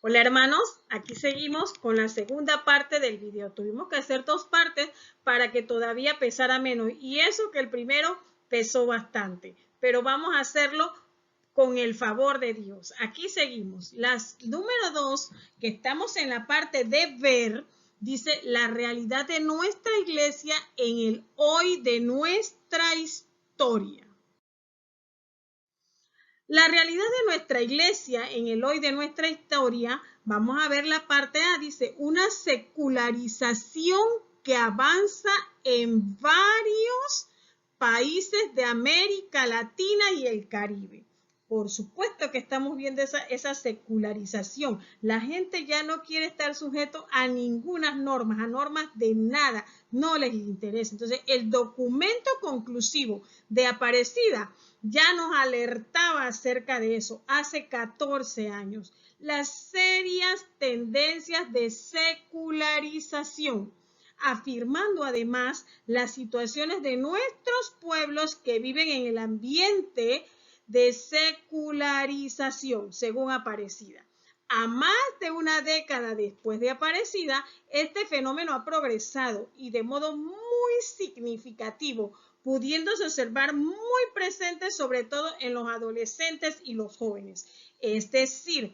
Hola hermanos, aquí seguimos con la segunda parte del video. Tuvimos que hacer dos partes para que todavía pesara menos y eso que el primero pesó bastante, pero vamos a hacerlo con el favor de Dios. Aquí seguimos. Número 2, que estamos en la parte de ver, dice la realidad de nuestra iglesia en el hoy de nuestra historia. La realidad de nuestra iglesia en el hoy de nuestra historia, vamos a ver la parte A, dice una secularización que avanza en varios países de América Latina y el Caribe. Por supuesto que estamos viendo esa secularización. La gente ya no quiere estar sujeto a ninguna norma, a normas de nada, no les interesa. Entonces, el documento conclusivo de Aparecida ya nos alertaba acerca de eso hace 14 años. Las serias tendencias de secularización, afirmando además las situaciones de nuestros pueblos que viven en el ambiente de secularización, según Aparecida. A más de una década después de Aparecida, este fenómeno ha progresado y de modo muy significativo, pudiéndose observar muy presente sobre todo en los adolescentes y los jóvenes. Es decir,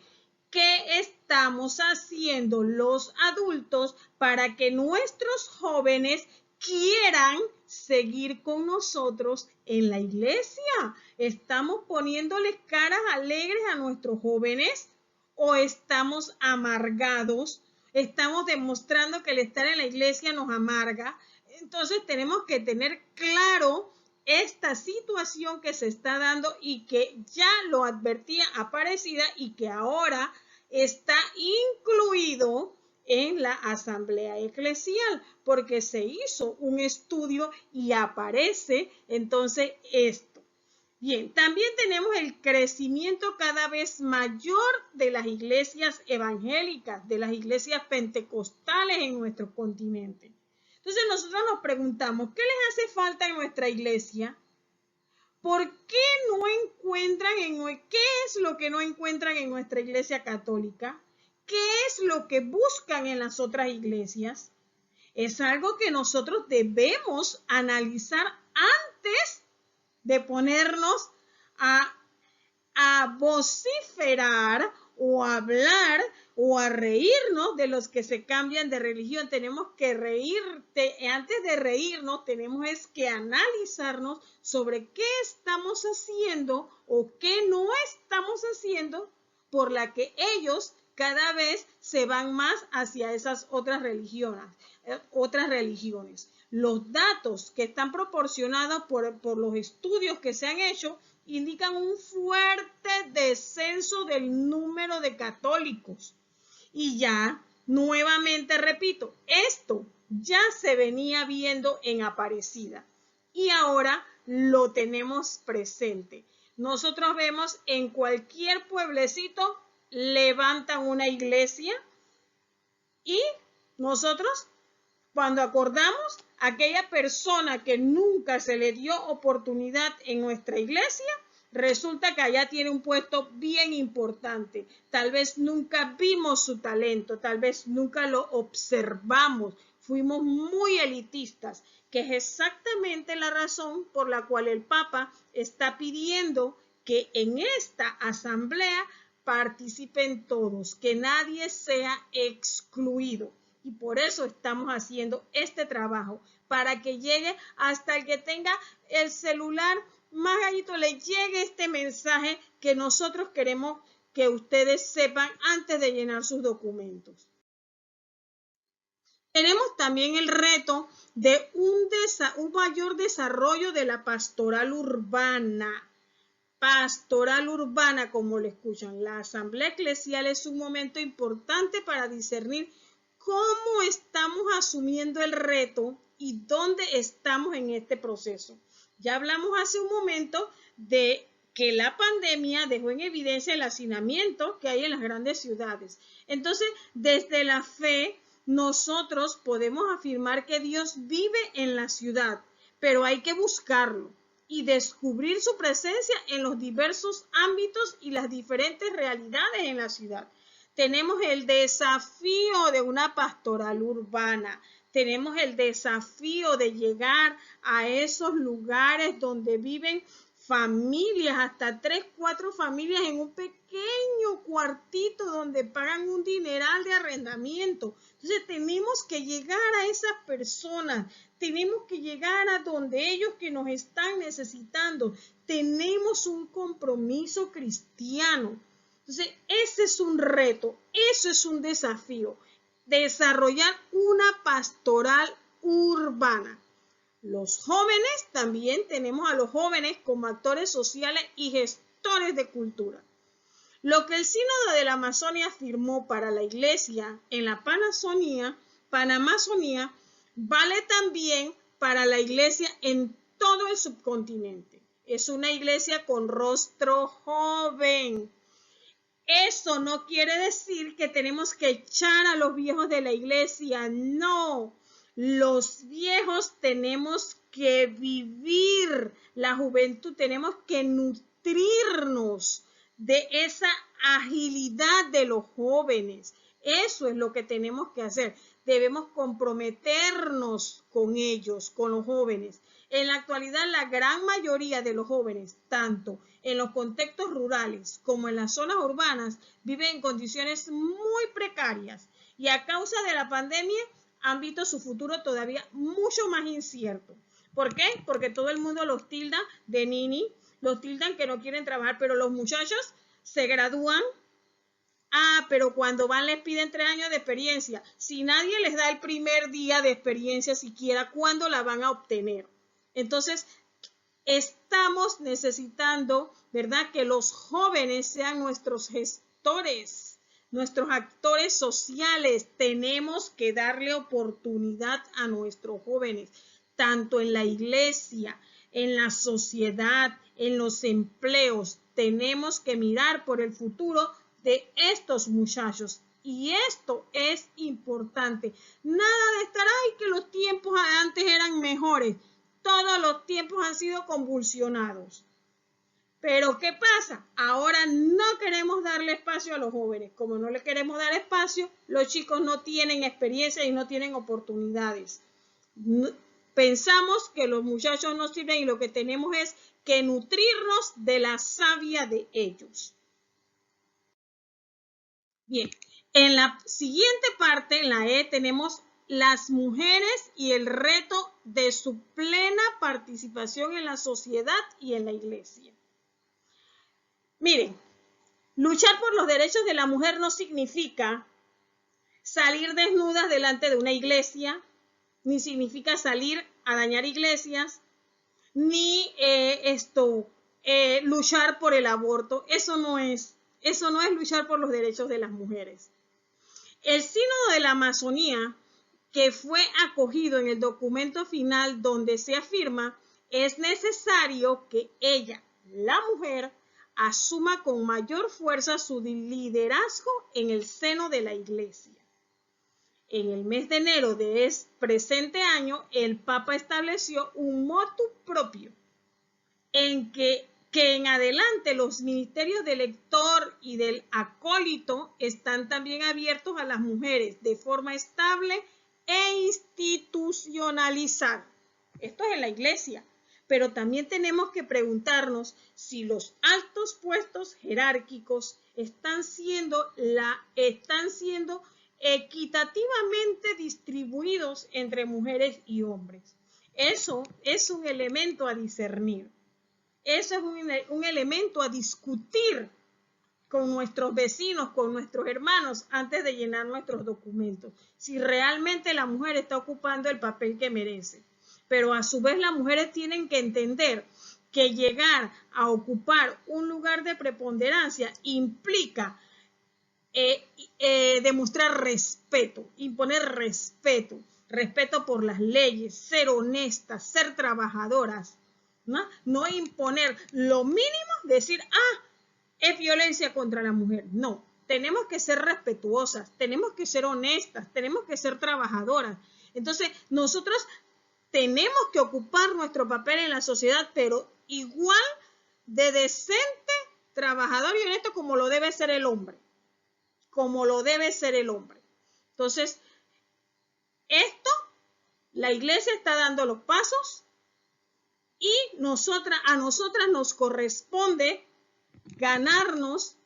¿qué estamos haciendo los adultos para que nuestros jóvenes quieran seguir con nosotros en la iglesia? ¿Estamos poniéndoles caras alegres a nuestros jóvenes o estamos amargados? ¿Estamos demostrando que el estar en la iglesia nos amarga? Entonces tenemos que tener claro esta situación que se está dando y que ya lo advertía Aparecida y que ahora está incluido en la asamblea eclesial, porque se hizo un estudio y aparece entonces esto. Bien, también tenemos el crecimiento cada vez mayor de las iglesias evangélicas, de las iglesias pentecostales en nuestro continente. Entonces nosotros nos preguntamos, ¿qué les hace falta en nuestra iglesia? ¿Por qué no encuentran qué es lo que no encuentran en nuestra iglesia católica? ¿Qué es lo que buscan en las otras iglesias? Es algo que nosotros debemos analizar antes de ponernos a vociferar o a hablar o a reírnos de los que se cambian de religión. Tenemos que antes de reírnos, tenemos que analizarnos sobre qué estamos haciendo o qué no estamos haciendo por la que ellos cada vez se van más hacia esas otras religiones. Los datos que están proporcionados por los estudios que se han hecho indican un fuerte descenso del número de católicos. Y ya, nuevamente repito, esto ya se venía viendo en Aparecida y ahora lo tenemos presente. Nosotros vemos en cualquier pueblecito levantan una iglesia y nosotros cuando acordamos aquella persona que nunca se le dio oportunidad en nuestra iglesia, resulta que allá tiene un puesto bien importante. Tal vez nunca vimos su talento, tal vez nunca lo observamos. Fuimos muy elitistas, que es exactamente la razón por la cual el Papa está pidiendo que en esta asamblea participen todos, que nadie sea excluido. Y por eso estamos haciendo este trabajo, para que llegue hasta el que tenga el celular más gallito, le llegue este mensaje que nosotros queremos que ustedes sepan antes de llenar sus documentos. Tenemos también el reto de un mayor desarrollo de la pastoral urbana. Pastoral urbana, como lo escuchan. La asamblea eclesial es un momento importante para discernir cómo estamos asumiendo el reto y dónde estamos en este proceso. Ya hablamos hace un momento de que la pandemia dejó en evidencia el hacinamiento que hay en las grandes ciudades. Entonces, desde la fe, nosotros podemos afirmar que Dios vive en la ciudad, pero hay que buscarlo y descubrir su presencia en los diversos ámbitos y las diferentes realidades en la ciudad. Tenemos el desafío de una pastoral urbana. Tenemos el desafío de llegar a esos lugares donde viven familias, hasta 3, 4 familias en un pequeño cuartito donde pagan un dineral de arrendamiento. Entonces tenemos que llegar a esas personas, tenemos que llegar a donde ellos que nos están necesitando. Tenemos un compromiso cristiano. Entonces ese es un reto, eso es un desafío, desarrollar una pastoral urbana. Los jóvenes, también tenemos a los jóvenes como actores sociales y gestores de cultura. Lo que el Sínodo de la Amazonia afirmó para la Iglesia en la Panamazonía vale también para la Iglesia en todo el subcontinente. Es una iglesia con rostro joven. Eso no quiere decir que tenemos que echar a los viejos de la iglesia, no. Los viejos tenemos que vivir la juventud, tenemos que nutrirnos de esa agilidad de los jóvenes. Eso es lo que tenemos que hacer. Debemos comprometernos con ellos, con los jóvenes. En la actualidad, la gran mayoría de los jóvenes, tanto en los contextos rurales como en las zonas urbanas, viven en condiciones muy precarias y a causa de la pandemia han visto su futuro todavía mucho más incierto. ¿Por qué? Porque todo el mundo los tilda de nini, los tildan que no quieren trabajar, pero los muchachos se gradúan. Pero cuando van les piden 3 años de experiencia. Si nadie les da el primer día de experiencia siquiera, ¿cuándo la van a obtener? Entonces, estamos necesitando, ¿verdad?, que los jóvenes sean nuestros gestores, nuestros actores sociales. Tenemos que darle oportunidad a nuestros jóvenes, tanto en la iglesia, en la sociedad, en los empleos. Tenemos que mirar por el futuro de estos muchachos. Y esto es importante. Nada de estar, ay, que los tiempos antes eran mejores. Todos los tiempos han sido convulsionados. Pero ¿qué pasa? Ahora no queremos darle espacio a los jóvenes. Como no le queremos dar espacio, los chicos no tienen experiencia y no tienen oportunidades. Pensamos que los muchachos no sirven y lo que tenemos es que nutrirnos de la savia de ellos. Bien, en la siguiente parte, en la E, tenemos las mujeres y el reto de su plena participación en la sociedad y en la iglesia. Miren, luchar por los derechos de la mujer no significa salir desnudas delante de una iglesia, ni significa salir a dañar iglesias, ni luchar por el aborto. Eso no es luchar por los derechos de las mujeres. El Sínodo de la Amazonía, que fue acogido en el documento final donde se afirma, es necesario que ella, la mujer, asuma con mayor fuerza su liderazgo en el seno de la iglesia. En el mes de enero de este presente año, el Papa estableció un motu propio en que en adelante los ministerios del lector y del acólito están también abiertos a las mujeres de forma estable e institucionalizada. Esto es en la iglesia, pero también tenemos que preguntarnos si los altos puestos jerárquicos están siendo equitativamente distribuidos entre mujeres y hombres. Eso es un elemento a discernir. Eso es un elemento a discutir con nuestros vecinos, con nuestros hermanos, antes de llenar nuestros documentos. Si realmente la mujer está ocupando el papel que merece. Pero a su vez las mujeres tienen que entender que llegar a ocupar un lugar de preponderancia implica demostrar respeto, imponer respeto por las leyes, ser honestas, ser trabajadoras. No imponer lo mínimo, decir, es violencia contra la mujer. No, tenemos que ser respetuosas, tenemos que ser honestas, tenemos que ser trabajadoras. Entonces, nosotros tenemos que ocupar nuestro papel en la sociedad, pero igual de decente, trabajador y honesto como lo debe ser el hombre. como lo debe ser el hombre. Entonces, esto, la iglesia está dando los pasos y a nosotras nos corresponde ganarnos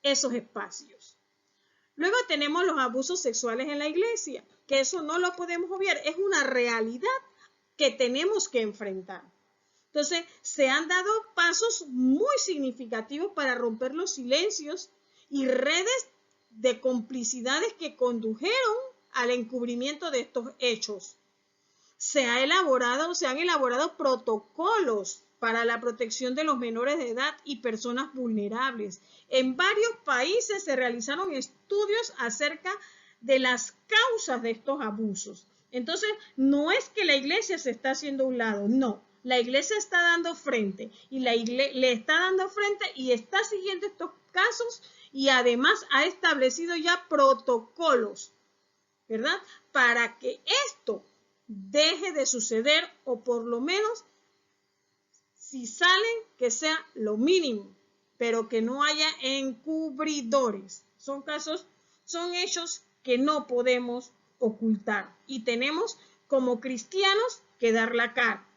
esos espacios. Luego tenemos los abusos sexuales en la iglesia, que eso no lo podemos obviar, es una realidad que tenemos que enfrentar. Entonces, se han dado pasos muy significativos para romper los silencios y redes de complicidades que condujeron al encubrimiento de estos hechos. Se han elaborado protocolos para la protección de los menores de edad y personas vulnerables. En varios países se realizaron estudios acerca de las causas de estos abusos. Entonces, no es que la iglesia se está haciendo a un lado, no. La iglesia está dando frente y le está dando frente y está siguiendo estos casos y además ha establecido ya protocolos, ¿verdad? Para que esto deje de suceder o por lo menos si salen que sea lo mínimo, pero que no haya encubridores. Son hechos que no podemos ocultar y tenemos como cristianos que dar la cara.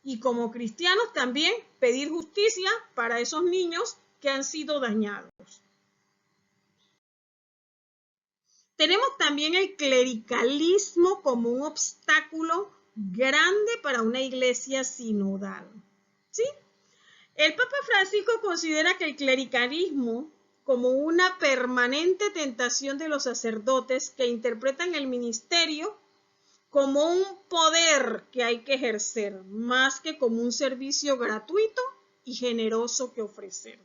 Y como cristianos también pedir justicia para esos niños que han sido dañados. Tenemos también el clericalismo como un obstáculo grande para una iglesia sinodal. ¿Sí? El Papa Francisco considera que el clericalismo como una permanente tentación de los sacerdotes que interpretan el ministerio como un poder que hay que ejercer, más que como un servicio gratuito y generoso que ofrecer.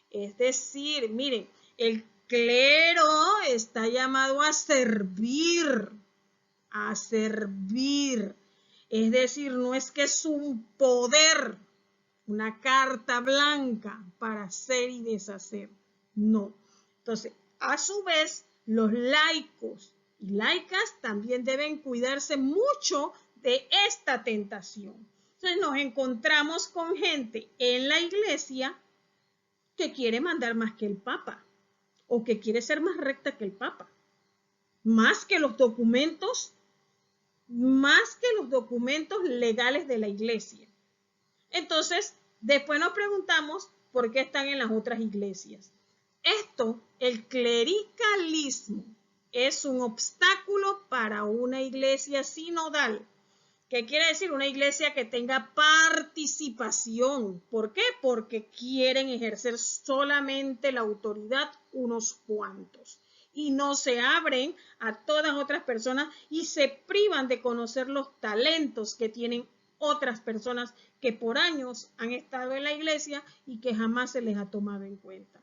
Es decir, miren, el clero está llamado a servir. Es decir, no es que es un poder, una carta blanca para hacer y deshacer. No. Entonces, a su vez, los laicos y laicas también deben cuidarse mucho de esta tentación. Entonces nos encontramos con gente en la iglesia que quiere mandar más que el Papa o que quiere ser más recta que el Papa, más que los documentos legales de la iglesia. Entonces, después nos preguntamos por qué están en las otras iglesias. El clericalismo, es un obstáculo para una iglesia sinodal. ¿Qué quiere decir? Una iglesia que tenga participación. ¿Por qué? Porque quieren ejercer solamente la autoridad unos cuantos y no se abren a todas otras personas y se privan de conocer los talentos que tienen otras personas que por años han estado en la iglesia y que jamás se les ha tomado en cuenta.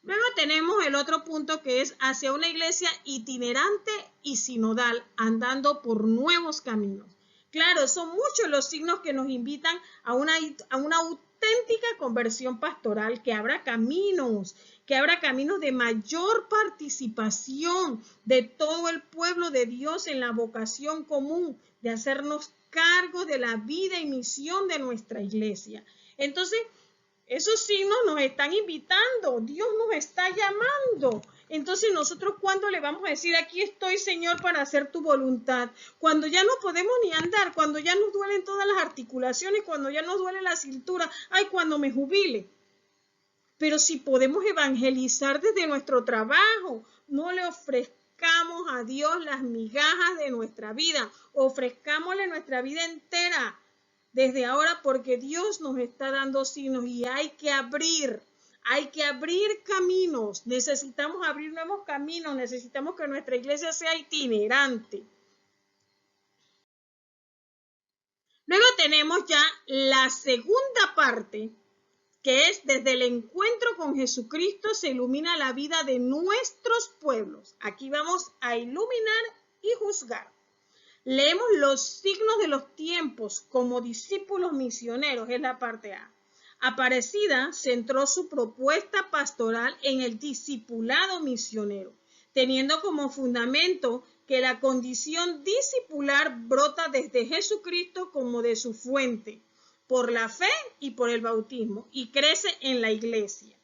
Luego tenemos el otro punto que es hacia una iglesia itinerante y sinodal, andando por nuevos caminos. Claro, son muchos los signos que nos invitan a una auténtica conversión pastoral, que abra caminos de mayor participación de todo el pueblo de Dios en la vocación común, de hacernos cargo de la vida y misión de nuestra iglesia. Entonces, esos signos nos están invitando, Dios nos está llamando. Entonces nosotros, ¿cuándo le vamos a decir, aquí estoy, Señor, para hacer tu voluntad? Cuando ya no podemos ni andar, cuando ya nos duelen todas las articulaciones, cuando ya nos duele la cintura, ay, cuando me jubile. Pero si podemos evangelizar desde nuestro trabajo, no le ofrezcamos a Dios las migajas de nuestra vida, ofrezcámosle nuestra vida entera desde ahora, porque Dios nos está dando signos y hay que abrir caminos, necesitamos abrir nuevos caminos, necesitamos que nuestra iglesia sea itinerante. Luego tenemos ya la segunda parte, que es desde el encuentro con Jesucristo se ilumina la vida de nuestros pueblos. Aquí vamos a iluminar y juzgar. Leemos los signos de los tiempos como discípulos misioneros, es la parte A. Aparecida centró su propuesta pastoral en el discipulado misionero, teniendo como fundamento que la condición discipular brota desde Jesucristo como de su fuente, por la fe y por el bautismo, y crece en la iglesia.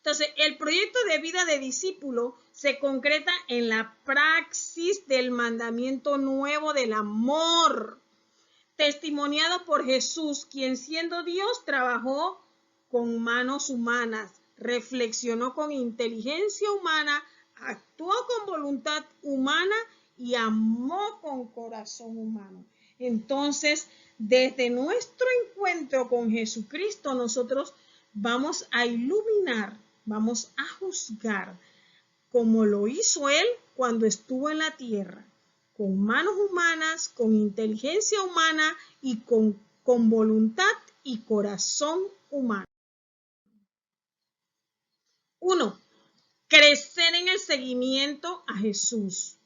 Entonces, el proyecto de vida de discípulo se concreta en la praxis del mandamiento nuevo del amor, testimoniado por Jesús, quien siendo Dios trabajó con manos humanas, reflexionó con inteligencia humana, actuó con voluntad humana y amó con corazón humano. Entonces, desde nuestro encuentro con Jesucristo, nosotros vamos a iluminar, vamos a juzgar, como lo hizo Él cuando estuvo en la tierra, con manos humanas, con inteligencia humana y con voluntad y corazón humano. 1. Crecer en el seguimiento a Jesús.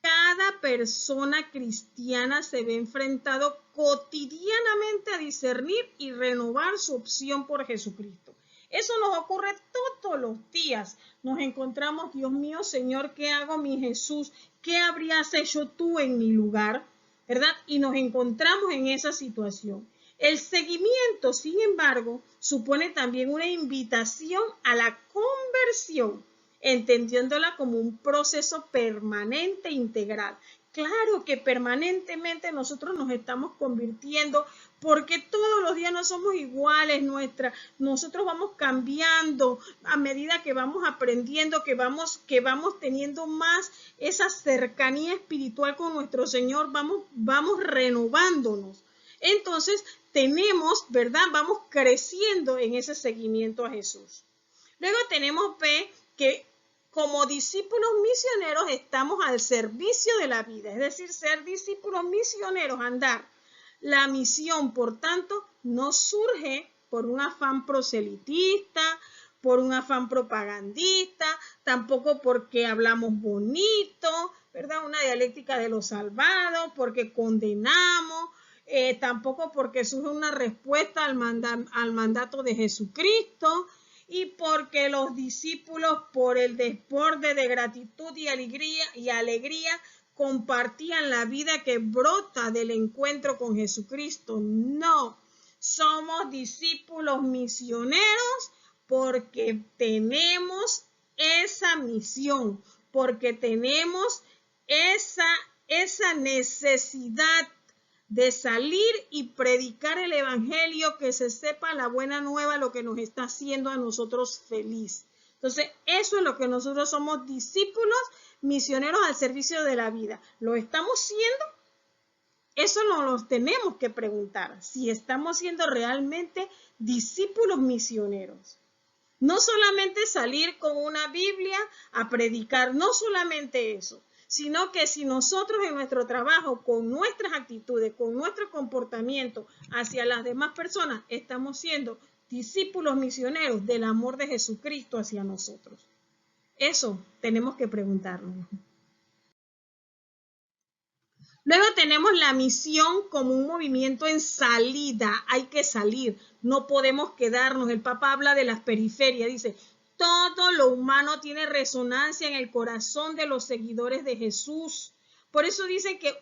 Cada persona cristiana se ve enfrentado cotidianamente a discernir y renovar su opción por Jesucristo. Eso nos ocurre todos los días. Nos encontramos, Dios mío, Señor, ¿qué hago, mi Jesús? ¿Qué habrías hecho tú en mi lugar? ¿Verdad? Y nos encontramos en esa situación. El seguimiento, sin embargo, supone también una invitación a la conversión, entendiéndola como un proceso permanente e integral. Claro que permanentemente nosotros nos estamos convirtiendo porque todos los días no somos iguales, nosotros vamos cambiando a medida que vamos aprendiendo, que vamos teniendo más esa cercanía espiritual con nuestro Señor, vamos renovándonos. Entonces tenemos, ¿verdad? Vamos creciendo en ese seguimiento a Jesús. Luego tenemos B, que como discípulos misioneros estamos al servicio de la vida, es decir, ser discípulos misioneros, andar. La misión, por tanto, no surge por un afán proselitista, por un afán propagandista, tampoco porque hablamos bonito, ¿verdad? Una dialéctica de los salvados, porque condenamos, tampoco porque surge una respuesta al mandato de Jesucristo, y porque los discípulos, por el desborde de gratitud y alegría, compartían la vida que brota del encuentro con Jesucristo. No, somos discípulos misioneros porque tenemos esa misión, porque tenemos esa necesidad de salir y predicar el evangelio, que se sepa la buena nueva, lo que nos está haciendo a nosotros feliz. Entonces, eso es lo que nosotros somos, discípulos misioneros al servicio de la vida. ¿Lo estamos siendo? Eso nos tenemos que preguntar, si estamos siendo realmente discípulos misioneros. No solamente salir con una Biblia a predicar, no solamente eso, sino que si nosotros en nuestro trabajo, con nuestras actitudes, con nuestro comportamiento hacia las demás personas, estamos siendo discípulos misioneros del amor de Jesucristo hacia nosotros. Eso tenemos que preguntarnos. Luego tenemos la misión como un movimiento en salida. Hay que salir, no podemos quedarnos. El Papa habla de las periferias, dice, todo lo humano tiene resonancia en el corazón de los seguidores de Jesús. Por eso dice que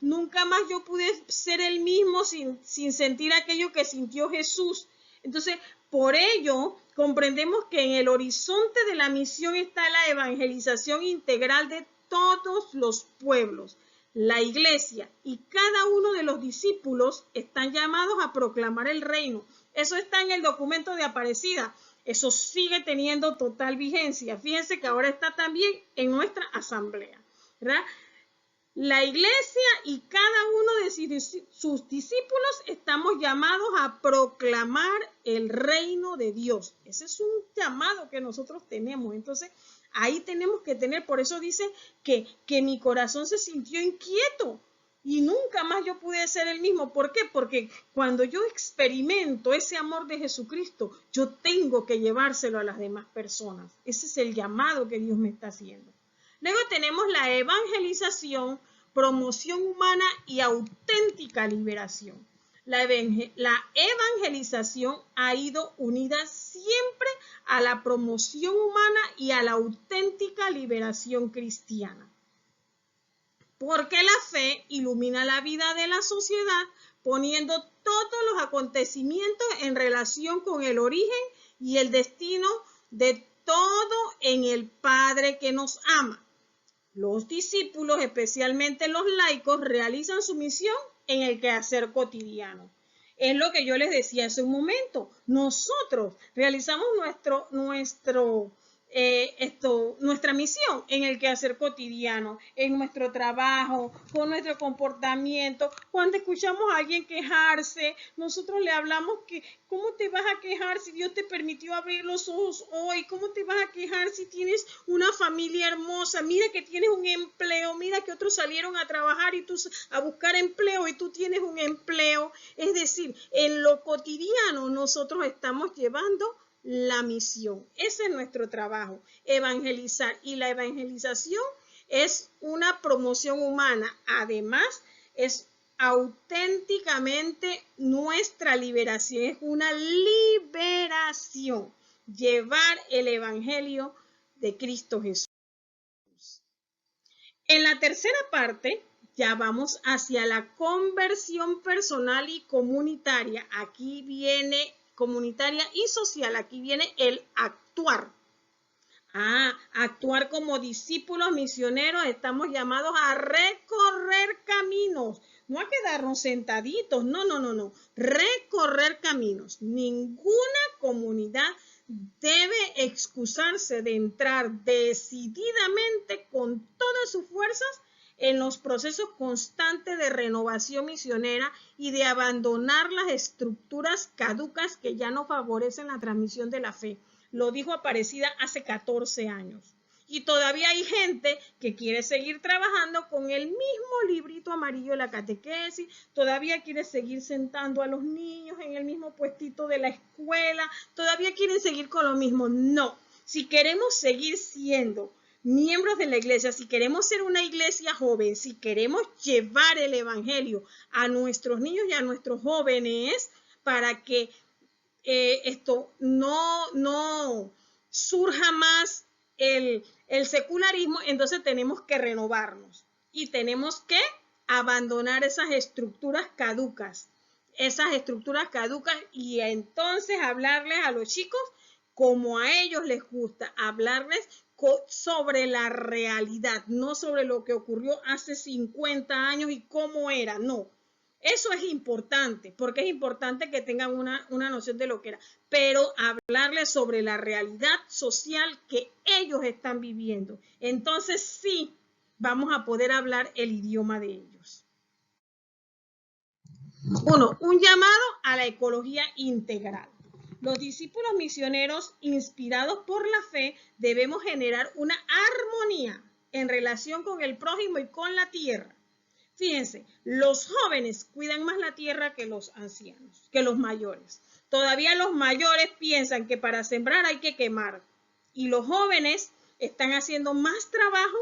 nunca más yo pude ser el mismo sin sentir aquello que sintió Jesús. Entonces, por ello, comprendemos que en el horizonte de la misión está la evangelización integral de todos los pueblos. La iglesia y cada uno de los discípulos están llamados a proclamar el reino. Eso está en el documento de Aparecida. Eso sigue teniendo total vigencia. Fíjense que ahora está también en nuestra asamblea, ¿verdad? La iglesia y cada uno de sus discípulos estamos llamados a proclamar el reino de Dios. Ese es un llamado que nosotros tenemos. Entonces, ahí tenemos que tener, por eso dice que mi corazón se sintió inquieto y nunca más yo pude ser el mismo. ¿Por qué? Porque cuando yo experimento ese amor de Jesucristo, yo tengo que llevárselo a las demás personas. Ese es el llamado que Dios me está haciendo. Luego tenemos la evangelización, promoción humana y auténtica liberación. La evangelización ha ido unida siempre a la promoción humana y a la auténtica liberación cristiana. Porque la fe ilumina la vida de la sociedad, poniendo todos los acontecimientos en relación con el origen y el destino de todo en el Padre que nos ama. Los discípulos, especialmente los laicos, realizan su misión en el quehacer cotidiano. Es lo que yo les decía hace un momento. Nosotros realizamos nuestra misión en el quehacer cotidiano, en nuestro trabajo, con nuestro comportamiento. Cuando escuchamos a alguien quejarse, nosotros le hablamos que ¿cómo te vas a quejar si Dios te permitió abrir los ojos hoy? ¿Cómo te vas a quejar si tienes una familia hermosa? Mira que tienes un empleo, mira que otros salieron a trabajar y tú a buscar empleo y tú tienes un empleo. Es decir, en lo cotidiano nosotros estamos llevando la misión. Ese es nuestro trabajo, evangelizar. Y la evangelización es una promoción humana. Además, es auténticamente nuestra liberación. Es una liberación. Llevar el evangelio de Cristo Jesús. En la tercera parte, ya vamos hacia la conversión personal y comunitaria. Aquí viene comunitaria y social. Aquí viene el actuar. Actuar como discípulos misioneros. Estamos llamados a recorrer caminos. No a quedarnos sentaditos. No. Recorrer caminos. Ninguna comunidad debe excusarse de entrar decididamente con todas sus fuerzas en los procesos constantes de renovación misionera y de abandonar las estructuras caducas que ya no favorecen la transmisión de la fe. Lo dijo Aparecida hace 14 años. Y todavía hay gente que quiere seguir trabajando con el mismo librito amarillo de la catequesis, todavía quiere seguir sentando a los niños en el mismo puestito de la escuela, todavía quieren seguir con lo mismo. No, si queremos seguir siendo miembros de la iglesia, si queremos ser una iglesia joven, si queremos llevar el evangelio a nuestros niños y a nuestros jóvenes para que esto no surja más el secularismo, entonces tenemos que renovarnos y tenemos que abandonar esas estructuras caducas y entonces hablarles a los chicos como a ellos les gusta, hablarles sobre la realidad, no sobre lo que ocurrió hace 50 años y cómo era, no. Eso es importante, porque es importante que tengan una noción de lo que era, pero hablarles sobre la realidad social que ellos están viviendo. Entonces sí, vamos a poder hablar el idioma de ellos. 1. Un llamado a la ecología integral. Los discípulos misioneros, inspirados por la fe, debemos generar una armonía en relación con el prójimo y con la tierra. Fíjense, los jóvenes cuidan más la tierra que los ancianos, que los mayores. Todavía los mayores piensan que para sembrar hay que quemar. Y los jóvenes están haciendo más trabajo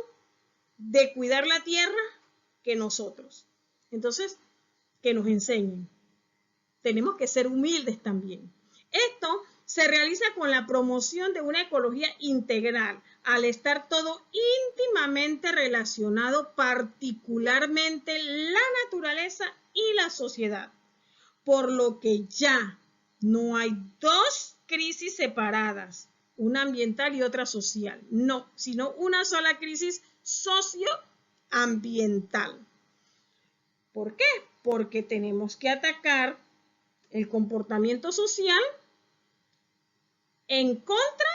de cuidar la tierra que nosotros. Entonces, que nos enseñen. Tenemos que ser humildes también. Esto se realiza con la promoción de una ecología integral, al estar todo íntimamente relacionado, particularmente la naturaleza y la sociedad, por lo que ya no hay dos crisis separadas, una ambiental y otra social, no, sino una sola crisis socioambiental. ¿Por qué? Porque tenemos que atacar el comportamiento social en contra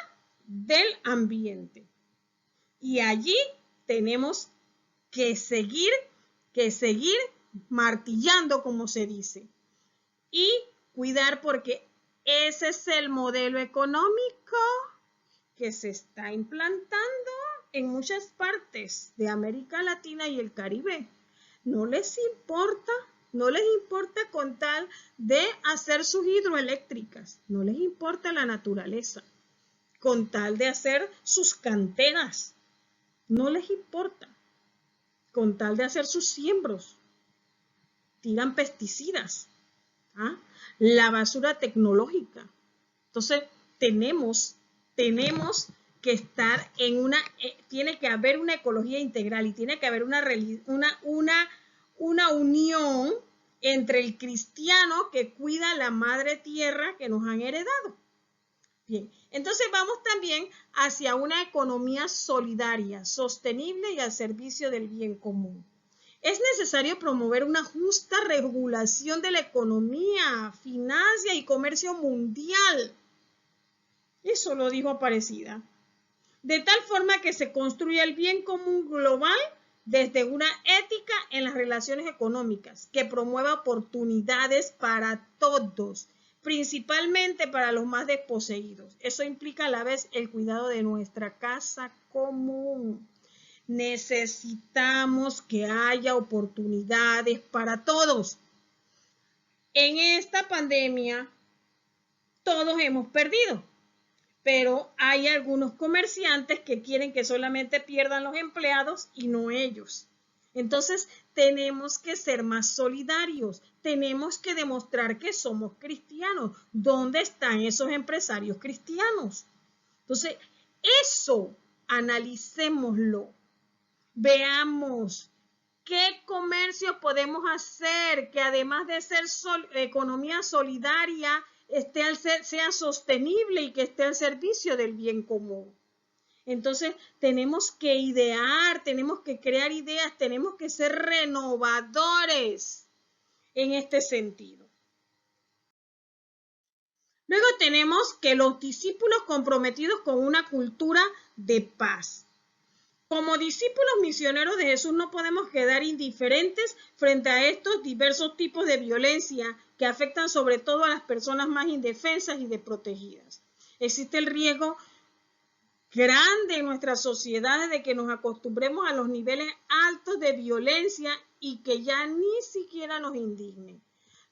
del ambiente. Y allí tenemos que seguir martillando, como se dice, y cuidar, porque ese es el modelo económico que se está implantando en muchas partes de América Latina y el Caribe. No les importa con tal de hacer sus hidroeléctricas, no les importa la naturaleza, con tal de hacer sus canteras, no les importa, con tal de hacer sus siembros, tiran pesticidas, la basura tecnológica. Entonces tenemos que estar tiene que haber una ecología integral y tiene que haber una unión entre el cristiano que cuida la madre tierra que nos han heredado. Bien, entonces vamos también hacia una economía solidaria, sostenible y al servicio del bien común. Es necesario promover una justa regulación de la economía, finanzas y comercio mundial. Eso lo dijo Aparecida. De tal forma que se construya el bien común global desde una ética en las relaciones económicas que promueva oportunidades para todos, principalmente para los más desposeídos. Eso implica a la vez el cuidado de nuestra casa común. Necesitamos que haya oportunidades para todos. En esta pandemia, todos hemos perdido, pero hay algunos comerciantes que quieren que solamente pierdan los empleados y no ellos. Entonces, tenemos que ser más solidarios, tenemos que demostrar que somos cristianos. ¿Dónde están esos empresarios cristianos? Entonces, eso analicémoslo. Veamos qué comercio podemos hacer que además de ser economía solidaria, sea sostenible y que esté al servicio del bien común. Entonces, tenemos que idear, tenemos que crear ideas, tenemos que ser renovadores en este sentido. Luego tenemos que los discípulos comprometidos con una cultura de paz. Como discípulos misioneros de Jesús no podemos quedar indiferentes frente a estos diversos tipos de violencia que afectan sobre todo a las personas más indefensas y desprotegidas. Existe el riesgo grande en nuestras sociedades de que nos acostumbremos a los niveles altos de violencia y que ya ni siquiera nos indignen.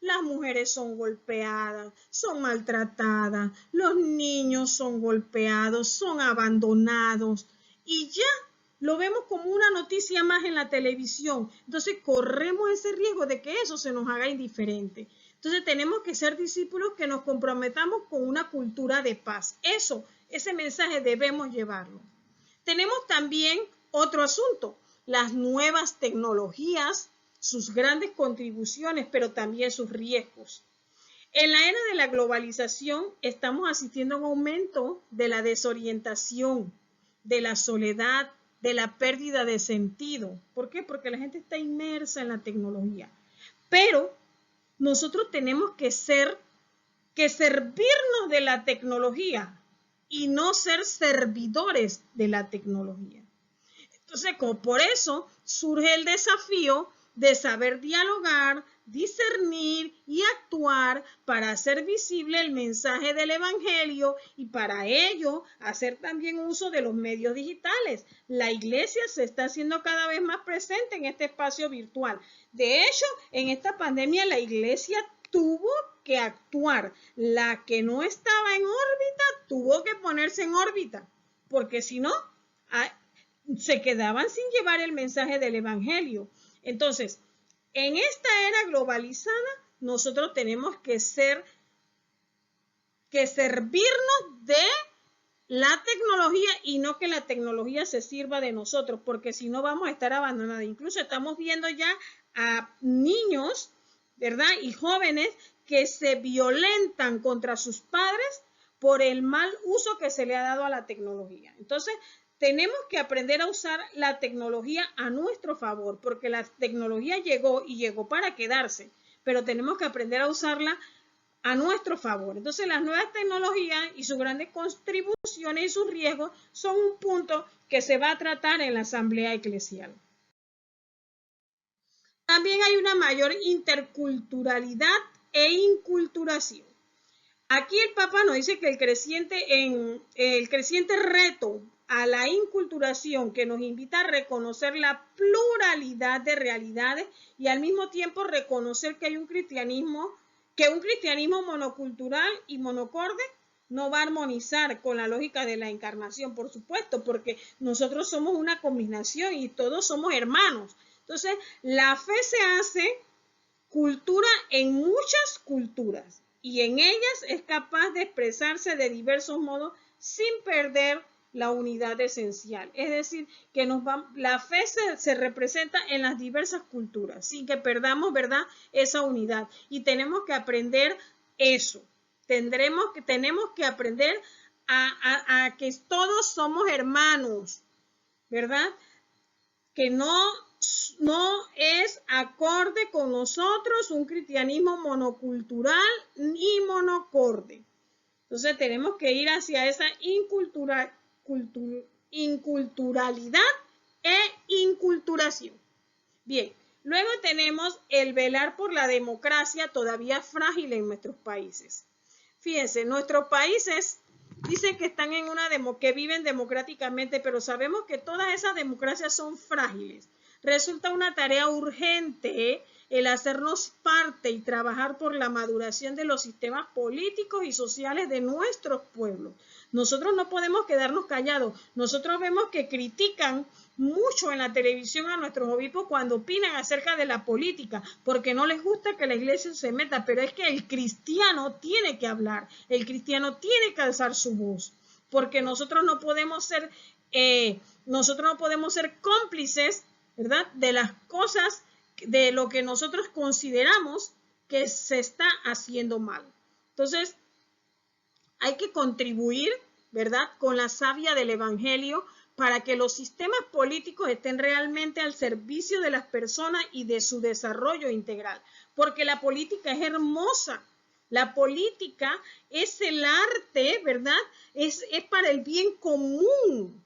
Las mujeres son golpeadas, son maltratadas, los niños son golpeados, son abandonados y ya lo vemos como una noticia más en la televisión. Entonces corremos ese riesgo de que eso se nos haga indiferente. Entonces tenemos que ser discípulos que nos comprometamos con una cultura de paz. Ese mensaje debemos llevarlo. Tenemos también otro asunto, las nuevas tecnologías, sus grandes contribuciones, pero también sus riesgos. En la era de la globalización estamos asistiendo a un aumento de la desorientación, de la soledad, de la pérdida de sentido. ¿Por qué? Porque la gente está inmersa en la tecnología. Pero nosotros tenemos que servirnos de la tecnología y no ser servidores de la tecnología. Entonces, por eso surge el desafío de saber dialogar, discernir y actuar para hacer visible el mensaje del Evangelio y para ello hacer también uso de los medios digitales. La iglesia se está haciendo cada vez más presente en este espacio virtual. De hecho, en esta pandemia la iglesia tuvo que actuar. La que no estaba en órbita tuvo que ponerse en órbita, porque si no, se quedaban sin llevar el mensaje del Evangelio. Entonces, en esta era globalizada, nosotros tenemos que servirnos de la tecnología y no que la tecnología se sirva de nosotros, porque si no vamos a estar abandonados. Incluso estamos viendo ya a niños, ¿verdad? Y jóvenes que se violentan contra sus padres por el mal uso que se le ha dado a la tecnología. Entonces, tenemos que aprender a usar la tecnología a nuestro favor, porque la tecnología llegó y llegó para quedarse, pero tenemos que aprender a usarla a nuestro favor. Entonces, las nuevas tecnologías y sus grandes contribuciones y sus riesgos son un punto que se va a tratar en la Asamblea Eclesial. También hay una mayor interculturalidad e inculturación. Aquí el Papa nos dice que el creciente reto a la inculturación que nos invita a reconocer la pluralidad de realidades y al mismo tiempo reconocer que hay un cristianismo monocultural y monocorde no va a armonizar con la lógica de la encarnación, por supuesto, porque nosotros somos una combinación y todos somos hermanos. Entonces, la fe se hace cultura en muchas culturas y en ellas es capaz de expresarse de diversos modos sin perder la unidad esencial. Es decir, que la fe se representa en las diversas culturas sin que perdamos, ¿verdad?, esa unidad. Y tenemos que aprender eso. Tenemos que aprender a que todos somos hermanos, ¿verdad? Que no es acorde con nosotros un cristianismo monocultural ni monocorde. Entonces tenemos que ir hacia esa inculturalidad e inculturación. Bien, luego tenemos el velar por la democracia todavía frágil en nuestros países. Fíjense, nuestros países dicen que están en que viven democráticamente, pero sabemos que todas esas democracias son frágiles. Resulta una tarea urgente el hacernos parte y trabajar por la maduración de los sistemas políticos y sociales de nuestros pueblos. Nosotros no podemos quedarnos callados. Nosotros vemos que critican mucho en la televisión a nuestros obispos cuando opinan acerca de la política, porque no les gusta que la iglesia se meta, pero es que el cristiano tiene que hablar, el cristiano tiene que alzar su voz, porque nosotros no podemos ser cómplices, ¿verdad?, de las cosas, de lo que nosotros consideramos que se está haciendo mal. Entonces, hay que contribuir, ¿verdad?, con la savia del evangelio para que los sistemas políticos estén realmente al servicio de las personas y de su desarrollo integral. Porque la política es hermosa. La política es el arte, ¿verdad? Es para el bien común.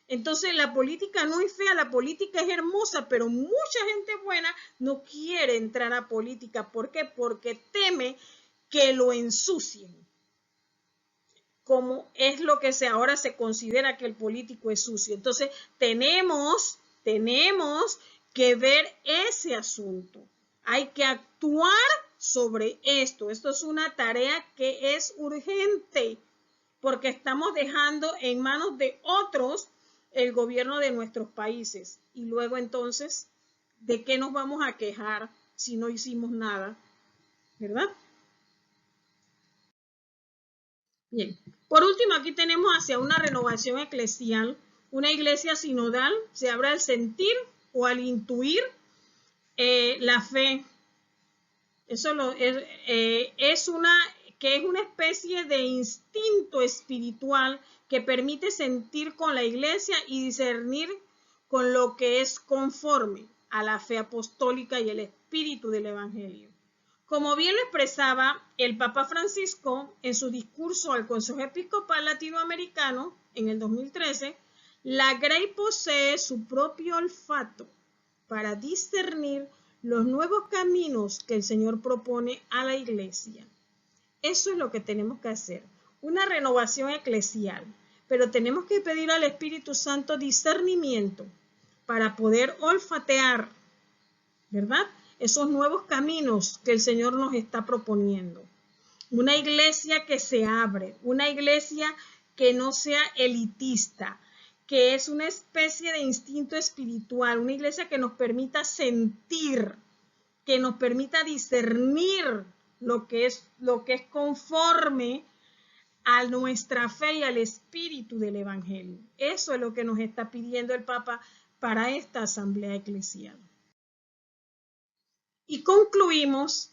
Entonces la política no es fea, la política es hermosa, pero mucha gente buena no quiere entrar a política. ¿Por qué? Porque teme que lo ensucien, como es lo que ahora se considera que el político es sucio. Entonces tenemos que ver ese asunto. Hay que actuar sobre esto. Esto es una tarea que es urgente, porque estamos dejando en manos de otros el gobierno de nuestros países. Y luego entonces, ¿de qué nos vamos a quejar si no hicimos nada? ¿Verdad? Bien. Por último, aquí tenemos hacia una renovación eclesial. Una iglesia sinodal se abre al sentir o al intuir la fe. Eso es una especie de instinto espiritual que permite sentir con la iglesia y discernir con lo que es conforme a la fe apostólica y el espíritu del evangelio. Como bien lo expresaba el Papa Francisco en su discurso al Consejo Episcopal Latinoamericano en el 2013, la Grey posee su propio olfato para discernir los nuevos caminos que el Señor propone a la iglesia. Eso es lo que tenemos que hacer, una renovación eclesial, pero tenemos que pedir al Espíritu Santo discernimiento para poder olfatear, ¿verdad?, esos nuevos caminos que el Señor nos está proponiendo. Una iglesia que se abre, una iglesia que no sea elitista, que es una especie de instinto espiritual, una iglesia que nos permita sentir, que nos permita discernir lo que es conforme a nuestra fe y al espíritu del evangelio. Eso es lo que nos está pidiendo el Papa para esta asamblea eclesial. Y concluimos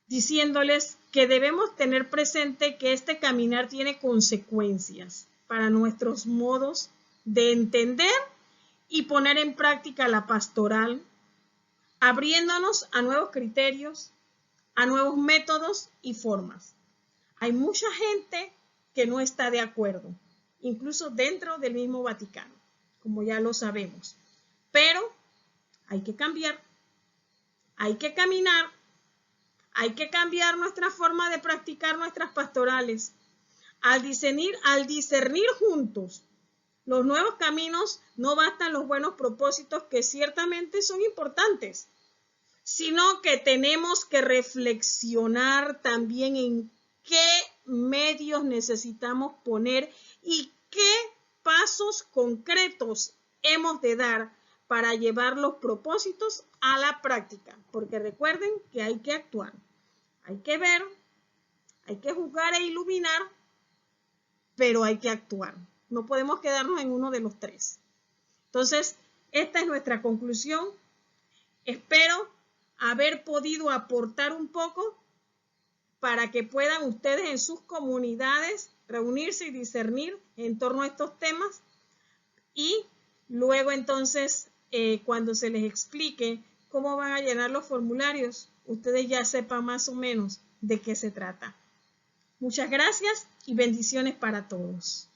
diciéndoles que debemos tener presente que este caminar tiene consecuencias para nuestros modos de entender y poner en práctica la pastoral, abriéndonos a nuevos criterios, a nuevos métodos y formas. Hay mucha gente que no está de acuerdo, incluso dentro del mismo Vaticano, como ya lo sabemos. Pero hay que cambiar, hay que caminar, hay que cambiar nuestra forma de practicar nuestras pastorales. Al discernir juntos los nuevos caminos, no bastan los buenos propósitos, que ciertamente son importantes, sino que tenemos que reflexionar también en qué medios necesitamos poner y qué pasos concretos hemos de dar para llevar los propósitos a la práctica, porque recuerden que hay que actuar, hay que ver, hay que juzgar e iluminar, pero hay que actuar. No podemos quedarnos en uno de los tres. Entonces, esta es nuestra conclusión. Espero haber podido aportar un poco para que puedan ustedes en sus comunidades reunirse y discernir en torno a estos temas y luego entonces cuando se les explique cómo van a llenar los formularios, ustedes ya sepan más o menos de qué se trata. Muchas gracias y bendiciones para todos.